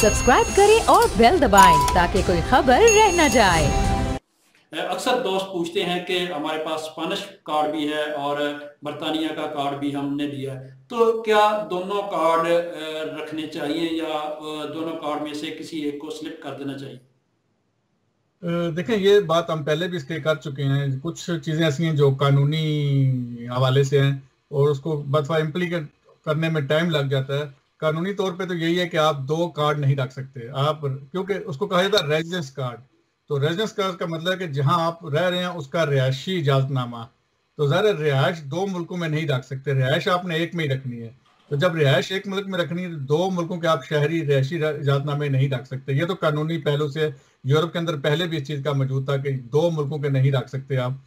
Subscribe करें और bell दबाएं ताकि कोई खबर रह न जाए। अक्सर दोस्त पूछते हैं कि हमारे पास स्पेनिश कार्ड भी है और बरतानिया का कार्ड भी हमने लिया है, तो क्या दोनों कार्ड रखने चाहिए या दोनों कार्ड में से किसी एक को स्लिप कर देना चाहिए? देखें, ये बात हम पहले भी इसके कर चुके हैं। कुछ चीज़ें ऐसी हैं जो कानूनी हवाले से हैं और उसको बदफा इम्प्लीकेट करने में टाइम लग जाता है। कानूनी तौर पे तो यही है कि आप दो कार्ड नहीं रख सकते आप, क्योंकि उसको कहा जाता है रेजिडेंस कार्ड। तो रेजिडेंस कार्ड का मतलब है कि जहां आप रह रहे हैं उसका रिहायशी इजाजतनामा। तो ज़ाहिर रिहायश दो मुल्कों में नहीं रख सकते, रिहायश आपने एक में ही रखनी है। तो जब रिहायश एक मुल्क में रखनी है तो दो मुल्कों के आप शहरी रिहायशी इजाजतनामे नहीं रख सकते। ये तो कानूनी पहलू से यूरोप के अंदर पहले भी इस चीज़ का मौजूद था कि दो मुल्कों के नहीं रख सकते आप।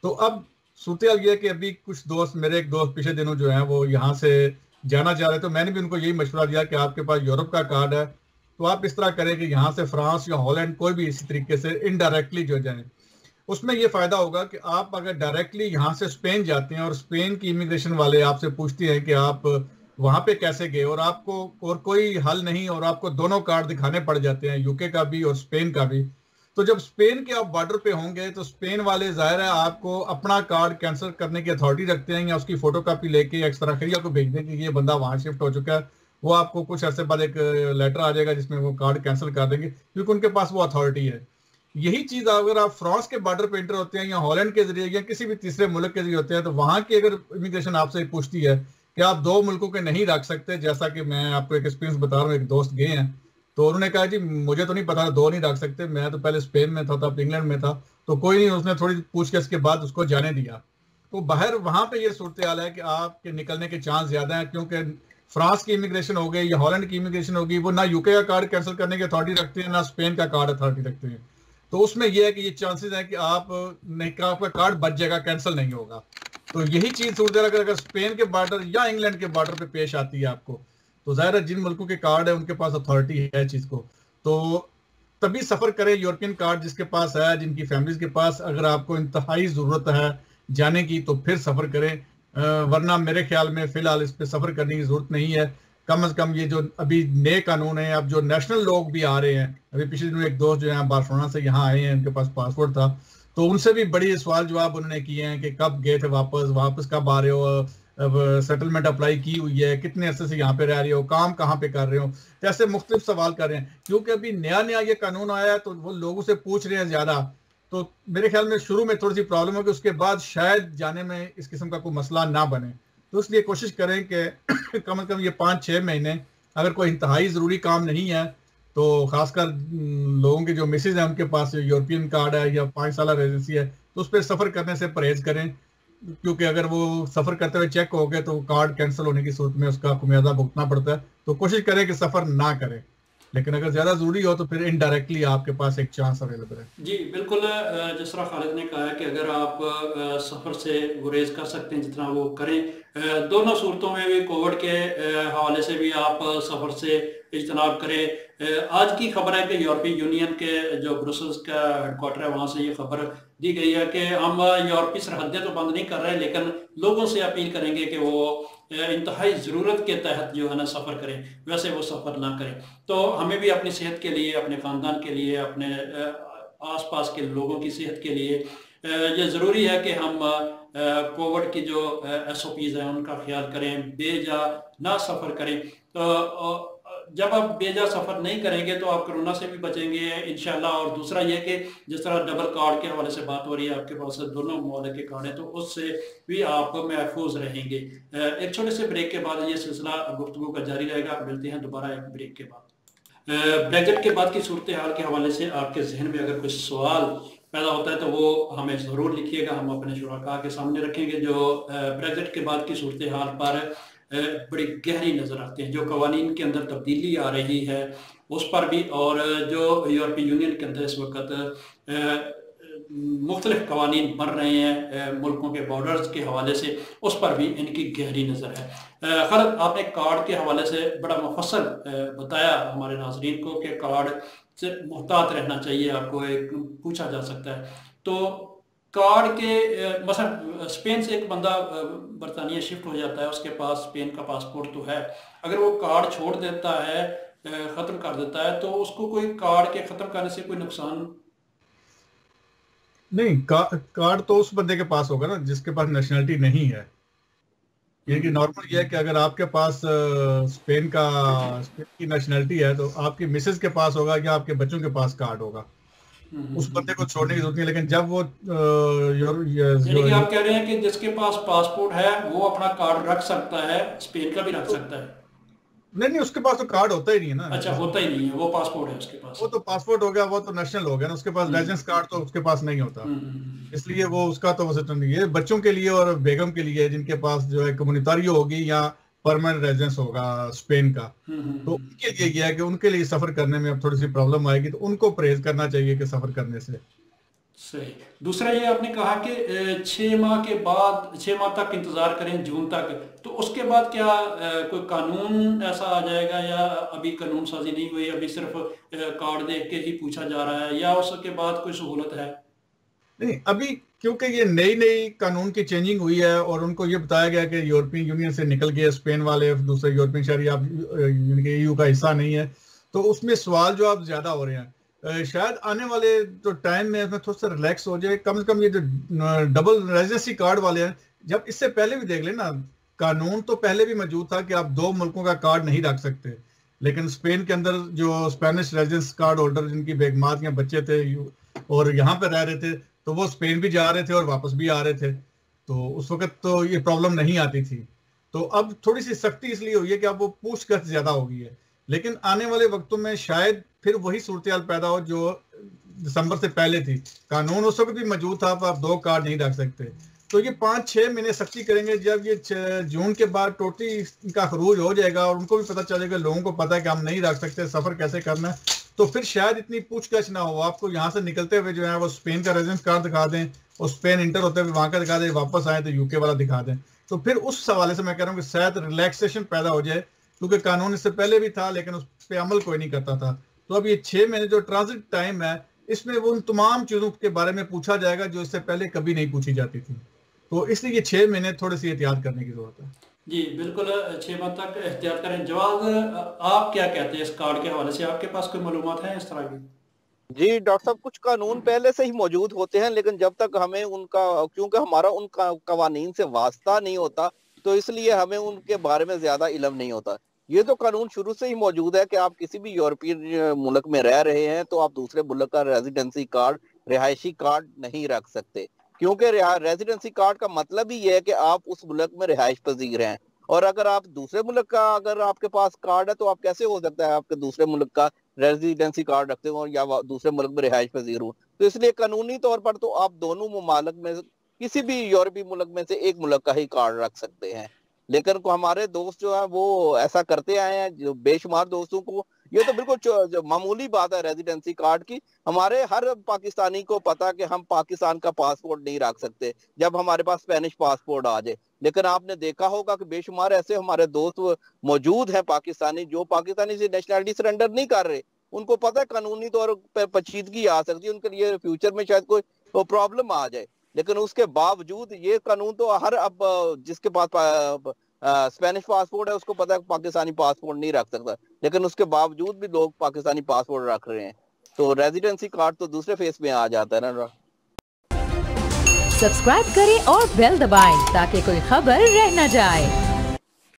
तो अब सूरत ये है कि अभी कुछ दोस्त, मेरे एक दोस्त पिछले दिनों जो हैं वो यहाँ से जाना चाह रहे, तो मैंने भी उनको यही मशवरा दिया कि आपके पास यूरोप का कार्ड है तो आप इस तरह करें कि यहाँ से फ्रांस या हॉलैंड कोई भी इसी तरीके से इनडायरेक्टली जो जाए। उसमें ये फ़ायदा होगा कि आप अगर डायरेक्टली यहाँ से स्पेन जाते हैं और स्पेन की इमिग्रेशन वाले आपसे पूछते हैं कि आप वहाँ पे कैसे गए, और आपको और कोई हल नहीं और आपको दोनों कार्ड दिखाने पड़ जाते हैं, यूके का भी और स्पेन का भी। तो जब स्पेन के आप बॉर्डर पे होंगे तो स्पेन वाले ज़ाहिर है आपको अपना कार्ड कैंसिल करने की अथॉरिटी रखते हैं, या उसकी फ़ोटो कापी लेके एक्स्ट्रा खरीदा को भेज दें कि ये बंदा वहाँ शिफ्ट हो चुका है। वो आपको कुछ अर्से बाद एक लेटर आ जाएगा जिसमें वो कार्ड कैंसिल कर देंगे, क्योंकि उनके पास वो अथॉरिटी है। यही चीज़ अगर आप फ्रांस के बॉर्डर पे एंटर होते हैं या हॉलैंड के जरिए या किसी भी तीसरे मुल्क के जरिए होते हैं, तो वहाँ की अगर इमिग्रेशन आपसे पूछती है कि आप दो मुल्कों के नहीं रख सकते, जैसा कि मैं आपको एक एक्सपीरियंस बता रहा हूँ, एक दोस्त गए हैं तो उन्होंने कहा जी मुझे तो नहीं पता दो नहीं रख सकते, मैं तो पहले स्पेन में था तब इंग्लैंड में था, तो कोई नहीं, उसने थोड़ी पूछताछ के बाद उसको जाने दिया। तो बाहर वहाँ पे ये सूरत हाल है कि आपके निकलने के चांस ज़्यादा हैं, क्योंकि फ्रांस की इमिग्रेशन हो गई या हॉलैंड की इमिग्रेशन होगी, वो ना यूके का कार्ड कैंसिल करने की अथॉरिटी रखते हैं ना स्पेन का कार्ड अथॉरिटी रखते हैं। तो उसमें यह है कि ये चांसेस है कि आपका कार्ड बच जाएगा, कैंसिल नहीं होगा। तो यही चीज़ सूरत अगर स्पेन के बॉर्डर या इंग्लैंड के बॉर्डर पे पेश आती है आपको, तो ज़ाहिर है जिन मुल्कों के कार्ड है उनके पास अथॉरिटी है चीज़ को, तो तभी सफ़र करें। यूरोपियन कार्ड जिसके पास है, जिनकी फैमिलीज के पास अगर आपको इंतहाई ज़रूरत है जाने की तो फिर सफ़र करें, वरना मेरे ख्याल में फ़िलहाल इस पर सफ़र करने की ज़रूरत नहीं है। कम अज़ कम ये जो अभी नए कानून हैं, अब जो नेशनल लोग भी आ रहे हैं, अभी पिछले दिनों एक दोस्त जो है बार्सिलोना से यहाँ आए हैं, उनके पास पासपोर्ट था, तो उनसे भी बड़ी सवाल जवाब उन्होंने किए हैं कि कब गए थे वापस कब आ रहे हो, अब सेटलमेंट अप्लाई की हुई है, कितने अरसे से यहाँ पे रह रहे हो, काम कहाँ पे कर रहे हो, तो ऐसे मुख्तलिफ सवाल कर रहे हैं। क्योंकि अभी नया नया ये कानून आया है तो वो लोगों से पूछ रहे हैं ज़्यादा, तो मेरे ख्याल में शुरू में थोड़ी सी प्रॉब्लम होगी, उसके बाद शायद जाने में इस किस्म का कोई मसला ना बने। तो इसलिए कोशिश करें कि कम अज़ कम ये 5-6 महीने अगर कोई इंतहाई ज़रूरी काम नहीं है, तो खासकर लोगों के जो मिसेज हैं उनके पास यूरोपियन कार्ड है या 5 साल रेजिडेंसी है, तो उस पर सफ़र करने से परहेज़ करें, क्योंकि अगर वो सफ़र करते हुए चेक हो गए तो कार्ड कैंसिल होने की सूरत में उसका खुमियाजा भुगतना पड़ता है। तो कोशिश करें कि सफ़र ना करें, लेकिन अगर ज़्यादा ज़रूरी हो तो फिर इनडायरेक्टली आपके पास एक चांस अवेलेबल है। जी बिल्कुल, जिस तरह खालिद ने कहा है कि अगर आप सफ़र से गुरेज कर सकते हैं जितना वो करें। दोनों सूरतों में भी कोविड के हवाले से भी आप सफ़र से इज्तनाब करें। आज की खबर है कि यूरोपीय यूनियन के जो ब्रुसेल्स का हेडक्वार्टर है वहाँ से ये खबर दी गई है कि हम यूरोपीय सरहदें तो बंद नहीं कर रहे, लेकिन लोगों से अपील करेंगे कि वो इंतहाई ज़रूरत के तहत जो है ना सफ़र करें, वैसे वो सफ़र ना करें। तो हमें भी अपनी सेहत के लिए, अपने ख़ानदान के लिए, अपने आसपास के लोगों की सेहत के लिए ये ज़रूरी है कि हम कोविड की जो SOPs हैं उनका ख्याल करें, बेजा ना सफ़र करें। तो जब आप बेजा सफ़र नहीं करेंगे तो आप कोरोना से भी बचेंगे इंशाल्लाह। और दूसरा ये कि जिस तरह डबल कार्ड के हवाले से बात हो रही है, आपके पास दोनों ममालिक के कार्ड हैं तो उससे भी आप महफूज रहेंगे। एक छोटे से ब्रेक के बाद ये सिलसिला गुफ्तगू का जारी रहेगा। मिलते हैं दोबारा एक ब्रेक के बाद। ब्रेग्जिट के बाद की सूरत हाल के हवाले से आपके जहन में अगर कोई सवाल पैदा होता है तो वो हमें ज़रूर लिखिएगा, हम अपने शुराका के सामने रखेंगे जो ब्रेग्जिट के बाद की सूरत हाल पर बड़ी गहरी नज़र रखते हैं। जो कवानीन के अंदर तब्दीली आ रही है उस पर भी, और जो यूरोपीय यूनियन के अंदर इस वक्त मुख्तलिफ कवानीन बन रहे हैं मुल्कों के बॉर्डर्स के हवाले से, उस पर भी इनकी गहरी नज़र है। खालिद, आपने कार्ड के हवाले से बड़ा मुफस्सल बताया हमारे नाज़रीन को कि कार्ड से मुहतात रहना चाहिए, आपको एक पूछा जा सकता है। तो कार्ड के मसलन स्पेन से एक बंदा बरतानिया शिफ्ट हो जाता है, उसके पास स्पेन का पासपोर्ट तो है, अगर वो कार्ड छोड़ देता है ख़त्म कर देता है, तो उसको कोई कार्ड के ख़त्म करने से कोई नुकसान? नहीं, कार्ड तो उस बंदे के पास होगा ना जिसके पास नेशनलिटी नहीं है। ये कि नॉर्मल ये है कि अगर आपके पास स्पेन की नेशनलिटी है तो आपकी मिसेज के पास होगा या आपके बच्चों के पास कार्ड होगा, उस बंदे को छोड़ने की जरूरत नहीं। लेकिन जब वो यानी कि आप कह रहे हैं कि जिसके पास पासपोर्ट है वो अपना कार्ड रख सकता है, स्पेन का भी रख सकता है? नहीं, उसके पास तो कार्ड होता ही नहीं है ना। अच्छा, होता ही नहीं है, वो पासपोर्ट है उसके पास। वो तो पासपोर्ट हो गया, वो तो नेशनल हो गया ना, उसके पास रेजिडेंस कार्ड तो उसके पास नहीं होता, इसलिए वो उसका तो वैसे तो नहीं है। बच्चों के लिए और बेगम के लिए जिनके पास जो है कम्युनिटारियो होगी या परमानेंट रेजिडेंस होगा स्पेन का, तो उनके लिए ये है कि उनके लिए सफर करने में अब थोड़ी सी प्रॉब्लम आएगी, तो उनको परहेज करना चाहिए कि सफर करने से। सही। दूसरा ये आपने कहा कि 6 माह के बाद, 6 माह तक इंतजार करें, जून तक, तो उसके बाद क्या कोई कानून ऐसा आ जाएगा या अभी कानून साजी नहीं हुई, अभी सिर्फ कार्ड देख के ही पूछा जा रहा है, या उसके बाद कोई सहूलत है? नहीं, अभी क्योंकि ये नई कानून की चेंजिंग हुई है और उनको ये बताया गया कि यूरोपियन यूनियन से निकल गए स्पेन वाले, दूसरे यूरोपियन शहरी आप EU का हिस्सा नहीं है, तो उसमें सवाल जो आप ज्यादा हो रहे हैं। शायद आने वाले जो टाइम में इसमें थोड़ा सा रिलैक्स हो जाए, कम से कम ये जो डबल रेजिडेंसी कार्ड वाले हैं, जब इससे पहले भी देख लेना, कानून तो पहले भी मौजूद था कि आप 2 मुल्कों का कार्ड नहीं रख सकते, लेकिन स्पेन के अंदर जो स्पेनिश रेजिडेंस कार्ड होल्डर जिनकी बेगमात या बच्चे थे और यहाँ पे रह रहे थे, तो वो स्पेन भी जा रहे थे और वापस भी आ रहे थे, तो उस वक्त तो ये प्रॉब्लम नहीं आती थी। तो अब थोड़ी सी सख्ती इसलिए हुई है कि अब वो पूछताछ ज्यादा हो गई है, लेकिन आने वाले वक्तों में शायद फिर वही सूरत पैदा हो जो दिसंबर से पहले थी। कानून उस वक्त भी मौजूद था, आप 2 कार्ड नहीं रख सकते, तो ये 5-6 महीने सख्ती करेंगे। जब ये जून के बाद टोटली इनका खरूज हो जाएगा और उनको भी पता चलेगा, लोगों को पता है कि हम नहीं रख सकते, सफर कैसे करना है, तो फिर शायद इतनी पूछताछ ना हो। आपको यहाँ से निकलते हुए जो है वो स्पेन का रेजिडेंस कार्ड दिखा दें और स्पेन इंटर होते हुए वहाँ का दिखा दें, वापस आए तो यूके वाला दिखा दें, तो फिर उस हवाले से मैं कह रहा हूँ कि शायद रिलैक्सेशन पैदा हो जाए, क्योंकि कानून इससे पहले भी था लेकिन उस पर अमल कोई नहीं करता था। तो अब ये 6 महीने जो ट्रांजिट टाइम है, इसमें वो उन तमाम चीज़ों के बारे में पूछा जाएगा जो इससे पहले कभी नहीं पूछी जाती थी, तो इसलिए ये 6 महीने थोड़ी सी एहतियात करने की जरूरत है। जी बिल्कुल, 6 माह तक एहतियात करें। जवाब आप क्या कहते हैं इस कार्ड के हवाले से, आपके पास कोई मालूमात है इस तरह की? जी डॉक्टर साहब, कुछ कानून पहले से ही मौजूद होते हैं, लेकिन जब तक हमें उनका, क्योंकि हमारा उनका कवानीन से वास्ता नहीं होता, तो इसलिए हमें उनके बारे में ज्यादा इल्म नहीं होता। ये तो कानून शुरू से ही मौजूद है कि आप किसी भी यूरोपियन मुल्क में रह रहे हैं तो आप दूसरे मुल्क का रेजिडेंसी कार्ड, रिहायशी कार्ड नहीं रख सकते, क्योंकि रेजिडेंसी कार्ड का मतलब ही ये है कि आप उस मुल्क में रिहाइश पजीर हैं। और अगर आप दूसरे मुल्क का, अगर आपके पास कार्ड है, तो आप कैसे हो सकता है आपके दूसरे मुल्क का रेजिडेंसी कार्ड रखते हो या दूसरे मुल्क में रिहाइश पजीर हो? तो इसलिए कानूनी तौर पर तो आप दोनों ममालिक में किसी भी यूरोपीय मुल्क में से एक मुल्क का ही कार्ड रख सकते हैं। लेकिन हमारे दोस्त जो है वो ऐसा करते आए हैं, जो बेशुमार दोस्तों को ये तो बिल्कुल मामूली बात है रेजिडेंसी कार्ड की। हमारे हर पाकिस्तानी को पता है कि हम पाकिस्तान का पासपोर्ट नहीं रख सकते जब हमारे पास स्पेनिश पासपोर्ट आ जाए, लेकिन आपने देखा होगा कि बेशुमार ऐसे हमारे दोस्त मौजूद हैं पाकिस्तानी जो पाकिस्तानी से नेशनलिटी सरेंडर नहीं कर रहे। उनको पता है कानूनी तौर पर पेचीदगी आ सकती है, उनके लिए फ्यूचर में शायद कोई प्रॉब्लम आ जाए, लेकिन उसके बावजूद ये कानून तो हर, अब जिसके पास स्पेनिश पासपोर्ट है उसको पता है पाकिस्तानी पासपोर्ट नहीं रख सकता, लेकिन उसके बावजूद भी लोग पाकिस्तानी पासपोर्ट रख रहे हैं, तो रेजिडेंसी कार्ड तो दूसरे फेस में आ जाता है ना। सब्सक्राइब करें और बेल दबाएं ताकि कोई खबर रह न जाए।